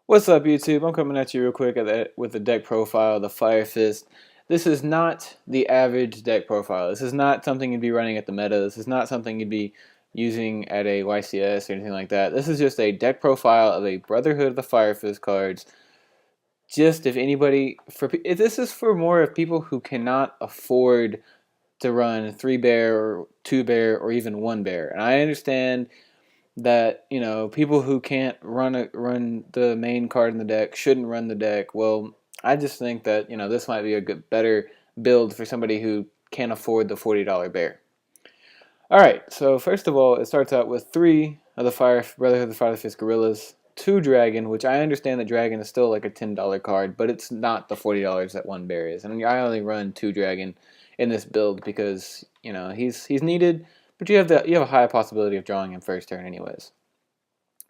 What's up, YouTube? I'm coming at you real quick with the deck profile of the Fire Fist. This is not the average deck profile. This is not something you'd be running at the meta. This is not something you'd be using at a YCS or anything like that. This is just a deck profile of a Brotherhood of the Fire Fist cards. Just if anybody, if this is for more of people who cannot afford to run 3 bear or 2 bear or even 1 bear. And I understand that people who can't run the main card in the deck shouldn't run the deck. Well, I just think that this might be a better build for somebody who can't afford the $40 bear. All right, so first of all, it starts out with 3 of the Brotherhood of the Fire Fist Gorillas, 2 Dragon, which I understand that Dragon is still like a $10 card, but it's not the $40 that 1 bear is. And I only run 2 Dragon in this build because he's needed. But you have a high possibility of drawing him first turn anyways.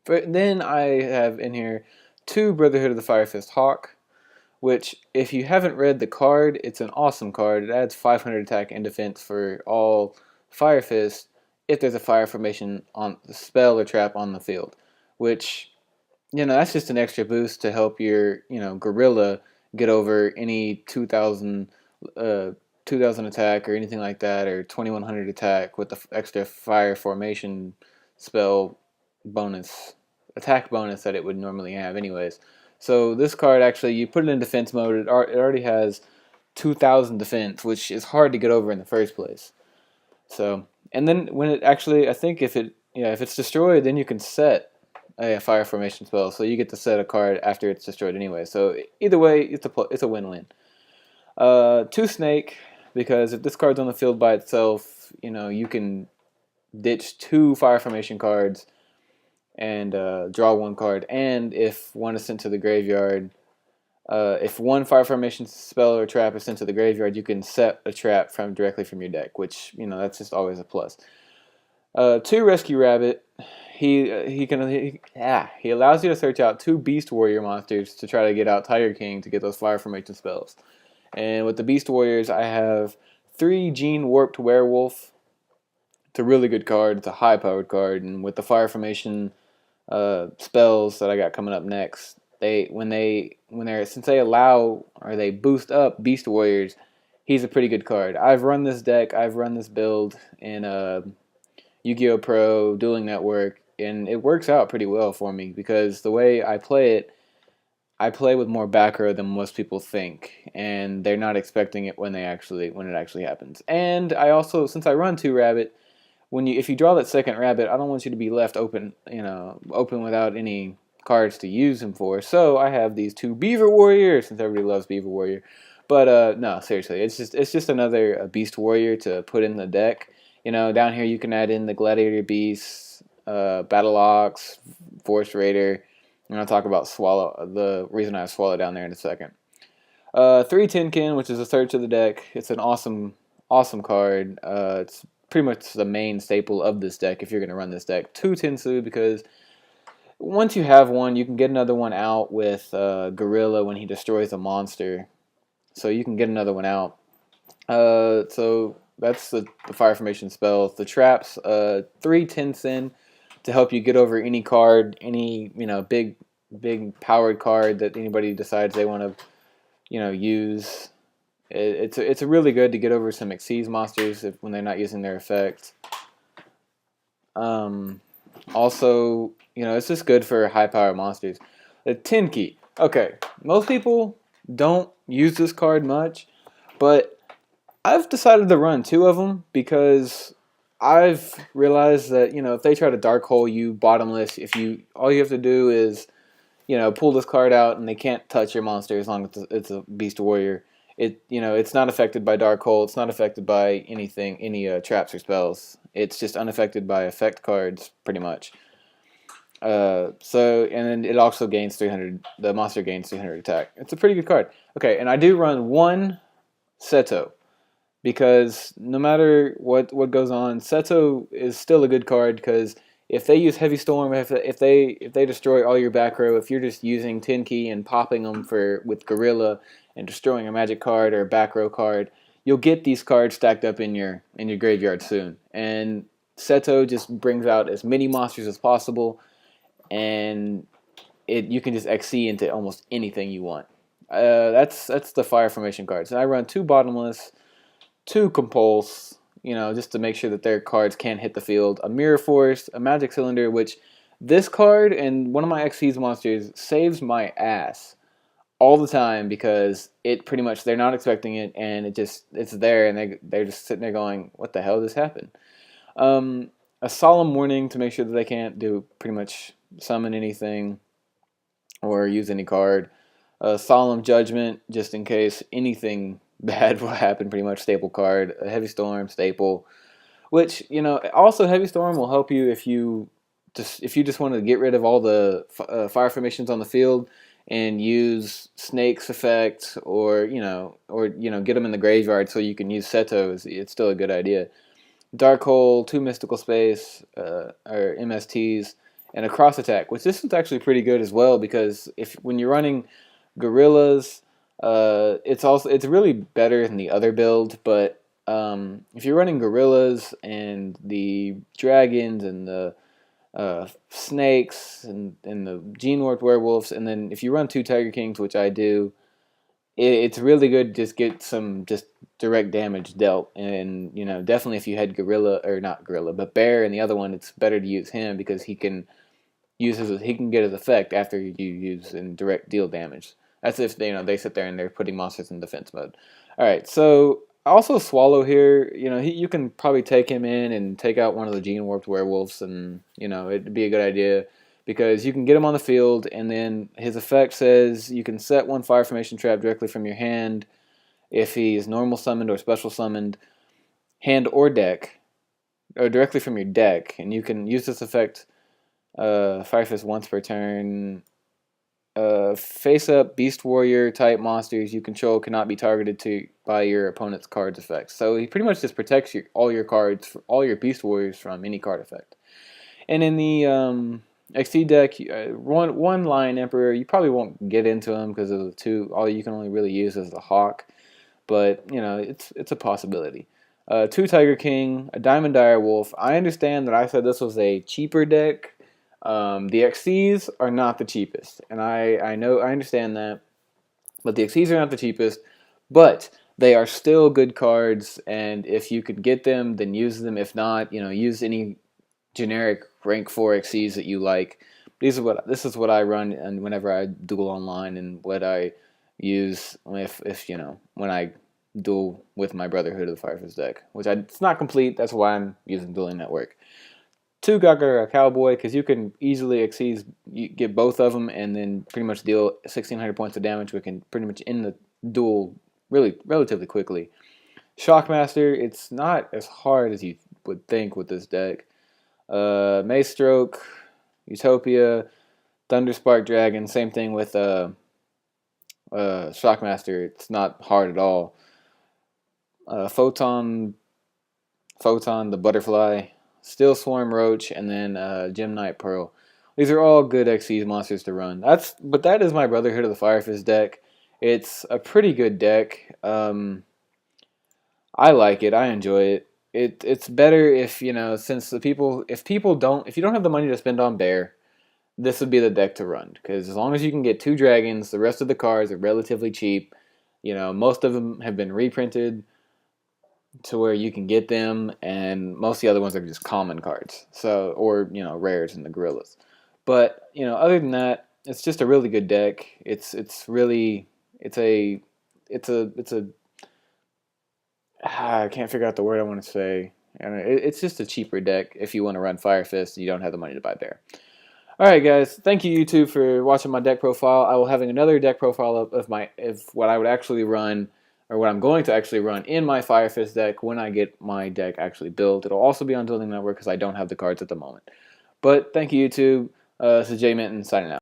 Then I have in here 2 Brotherhood of the Fire Fist Hawk, which if you haven't read the card, it's an awesome card. It adds 500 attack and defense for all Fire Fist if there's a fire formation on the spell or trap on the field, which that's just an extra boost to help your gorilla get over any 2000 attack or anything like that, or 2100 attack with the extra fire formation spell bonus, attack bonus that it would normally have anyways. So this card, actually, you put it in defense mode, it already has 2000 defense, which is hard to get over in the first place. So, and then when it actually, I think if it's destroyed, then you can set a fire formation spell, so you get to set a card after it's destroyed anyway. So either way, it's a win-win. 2 Snake, because if this card's on the field by itself, you can ditch 2 fire formation cards and draw 1 card. And if one is sent to the graveyard, if 1 fire formation spell or trap is sent to the graveyard, you can set a trap directly from your deck, which that's just always a plus. 2 Rescue Rabbit. He allows you to search out 2 Beast Warrior monsters to try to get out Tiger King to get those fire formation spells. And with the Beast Warriors, I have 3 Gene Warped Werewolf. It's a really good card. It's a high-powered card. And with the Fire Formation spells that I got coming up next, since they allow or they boost up Beast Warriors, he's a pretty good card. I've run this deck. I've run this build in Yu-Gi-Oh! Pro, Dueling Network, and it works out pretty well for me because the way I play it, I play with more back row than most people think, and they're not expecting it when it actually happens. And I also, since I run 2 rabbit, if you draw that second rabbit, I don't want you to be left open, open without any cards to use him for. So I have these 2 Beaver Warriors, since everybody loves Beaver Warrior. But no, seriously, it's just another Beast Warrior to put in the deck. Down here you can add in the Gladiator Beasts, Battle Ox, Forest Raider. I'm going to talk about Swallow, the reason I have Swallow down there in a second. 3 Tinkin, which is a third to the deck. It's an awesome card. It's pretty much the main staple of this deck if you're going to run this deck. 2 Tinsu, because once you have one, you can get another one out with Gorilla when he destroys a monster. So you can get another one out. So that's the fire formation spells. The traps, 3 Tinsin to help you get over any card, any big powered card that anybody decides they want to use. It's really good to get over some Xyz monsters when they're not using their effect. Also, it's just good for high power monsters. The Tenki. Okay, most people don't use this card much, but I've decided to run 2 of them because I've realized that if they try to dark hole you bottomless, all you have to do is pull this card out and they can't touch your monster as long as it's a Beast Warrior. It's not affected by dark hole. It's not affected by any traps or spells. It's just unaffected by effect cards pretty much. And then it also gains 300. The monster gains 300 attack. It's a pretty good card. Okay, and I do run 1 Seto, because no matter what goes on, Seto is still a good card, because if they use Heavy Storm, if they destroy all your back row, if you're just using Tenki and popping them with Gorilla and destroying a magic card or a back row card, you'll get these cards stacked up in your graveyard soon. And Seto just brings out as many monsters as possible, and you can just XC into almost anything you want. That's the fire formation cards. And I run two bottomless, two compulse, just to make sure that their cards can't hit the field. A mirror force, a magic cylinder, which this card and one of my XC's monsters saves my ass all the time because it pretty much they're not expecting it and it's there and they're just sitting there going, what the hell just happened? A solemn warning to make sure that they can't do pretty much summon anything or use any card. A solemn judgment just in case anything bad will happen. Pretty much staple card. A heavy storm staple, which also heavy storm will help you if you just want to get rid of all the fire formations on the field and use Snake's effect or get them in the graveyard so you can use Seto. It's still a good idea. Dark Hole, two Mystical Space, or MSTs, and a Cross Attack, which this is actually pretty good as well because when you're running Gorillas, it's really better than the other build. But if you're running Gorillas and the Dragons and the Snakes and the Gene Warped Werewolves, and then if you run two Tiger Kings, which I do, it's really good to just get some direct damage dealt. And definitely if you had Gorilla, or not Gorilla, but Bear and the other one, it's better to use him because he can get his effect after you use and direct deal damage. That's if they sit there and they're putting monsters in defense mode. All right, so also Swallow here. You can probably take him in and take out one of the Gene Warped Werewolves, and it'd be a good idea because you can get him on the field, and then his effect says you can set one fire formation trap directly from your hand if he is normal summoned or special summoned, hand or deck, or directly from your deck, and you can use this effect Fire Fist once per turn. Face up Beast Warrior type monsters you control cannot be targeted by your opponent's card's effects. So he pretty much just protects all your cards, all your Beast Warriors from any card effect. And in the XC deck, one Lion Emperor, you probably won't get into him because of the two. All you can only really use is the Hawk, but it's a possibility. Two Tiger King, a Diamond Dire Wolf. I understand that I said this was a cheaper deck. The XCs are not the cheapest, and I understand that, but the XCs are not the cheapest, but they are still good cards, and if you could get them, then use them. If not, use any generic rank 4 XCs that you like. This is what I run, and whenever I duel online, and what I use if when I duel with my Brotherhood of the Fire Fist deck, which it's not complete. That's why I'm using Dueling Network. Two Gagara Cowboy, because you can easily get both of them and then pretty much deal 1,600 points of damage. We can pretty much end the duel relatively quickly. Shockmaster, it's not as hard as you would think with this deck. Mace Stroke, Utopia, Thunderspark Dragon, same thing with Shockmaster. It's not hard at all. Photon, the Butterfly, Steel Swarm Roach, and then Gem Knight Pearl. These are all good XC's monsters to run. But that is my Brotherhood of the Fire Fist deck. It's a pretty good deck. I like it. I enjoy it. It's better if since if you don't have the money to spend on Bear, this would be the deck to run because as long as you can get two dragons, the rest of the cards are relatively cheap. Most of them have been reprinted to where you can get them, and most of the other ones are just common cards. So, or rares in the Gorillas. But other than that, it's just a really good deck. I can't figure out the word I want to say. And it's just a cheaper deck if you want to run Fire Fist and you don't have the money to buy Bear. Alright guys, thank you YouTube for watching my deck profile. I will have another deck profile of what I would actually run, or what I'm going to actually run in my Fire Fist deck when I get my deck actually built. It'll also be on Dueling Network because I don't have the cards at the moment. But thank you YouTube. This is Jay Minton signing out.